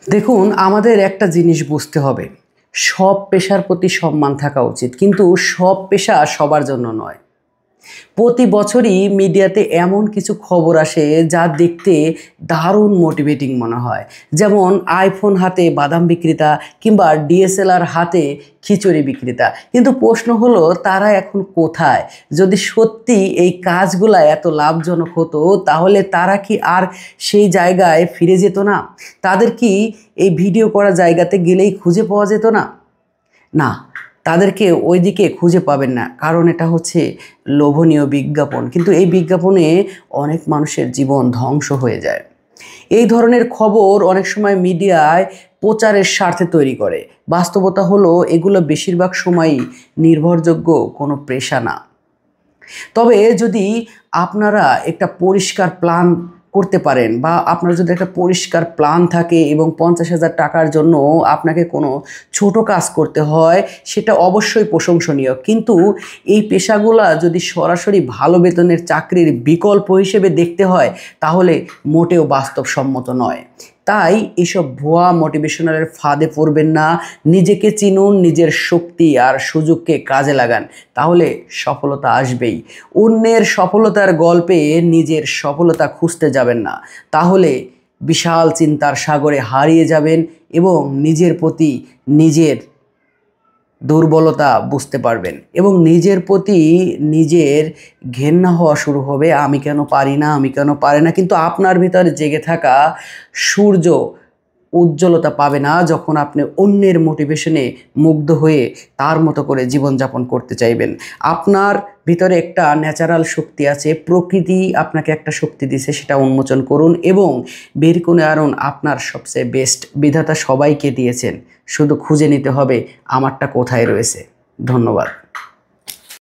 দেখুন, আমাদের একটা জিনিস বুঝতে হবে, সব পেশার প্রতি সম্মান থাকা উচিত, কিন্তু সব পেশা সবার জন্য নয়। প্রতি বছরই মিডিয়াতে এমন কিছু খবর আসে যা দেখতে দারুণ মোটিভেটিং মনে হয়। যেমন আইফোন হাতে বাদাম বিক্রেতা কিংবা ডিএসএলআর হাতে খিচুড়ি বিক্রেতা। কিন্তু প্রশ্ন হলো, তারা এখন কোথায়? যদি সত্যি এই কাজগুলা এত লাভজনক হতো, তাহলে তারা কি আর সেই জায়গায় ফিরে যেত না? তাদের কি এই ভিডিও করা জায়গাতে গেলেই খুঁজে পাওয়া যেত না? না, তাদেরকে ওইদিকে খুঁজে পাবেন না, কারণ এটা হচ্ছে লোভনীয় বিজ্ঞাপন। কিন্তু এই বিজ্ঞাপনে অনেক মানুষের জীবন ধ্বংস হয়ে যায়। এই ধরনের খবর অনেক সময় মিডিয়ায় প্রচারের স্বার্থে তৈরি করে। বাস্তবতা হলো, এগুলো বেশিরভাগ সময়ই নির্ভরযোগ্য কোনো পেশা না। তবে যদি আপনারা একটা পরিষ্কার প্ল্যান করতে পারেন, বা আপনার যদি একটা পরিষ্কার প্ল্যান থাকে এবং 50,000 টাকার জন্য আপনাকে কোনো ছোট কাজ করতে হয়, সেটা অবশ্যই প্রশংসনীয়। কিন্তু এই পেশাগুলা যদি সরাসরি ভালো বেতনের চাকরির বিকল্প হিসেবে দেখতে হয়, তাহলে মোটেও বাস্তবসম্মত নয়। তাই এসব ভুয়া মোটিভেশনালের ফাঁদে পড়বেন না। নিজেকে চিনুন, নিজের শক্তি আর সুযোগকে কাজে লাগান, তাহলে সফলতা আসবেই। অন্যের সফলতার গল্পে নিজের সফলতা খুঁজতে যাবেন না, তাহলে বিশাল চিন্তার সাগরে হারিয়ে যাবেন এবং নিজের প্রতি নিজের দুর্বলতা বুঝতে পারবেন এবং নিজের প্রতি নিজের ঘেন্না হওয়া শুরু হবে। আমি কেন পারি না, আমি কেন পারি না। কিন্তু আপনার ভিতরে জেগে থাকা সূর্য উজ্জ্বলতা পাবে না যখন আপনি অন্যের মোটিভেশনে মুগ্ধ হয়ে তার মতো করে জীবনযাপন করতে চাইবেন। আপনার ভিতরে একটা ন্যাচারাল শক্তি আছে, প্রকৃতি আপনাকে একটা শক্তি দিছে, সেটা উন্মোচন করুন এবং বের করে আনুন আপনার সবচেয়ে বেস্ট। বিধাতা সবাইকে দিয়েছেন, শুধু খুঁজে নিতে হবে আমারটা কোথায় রয়েছে। ধন্যবাদ।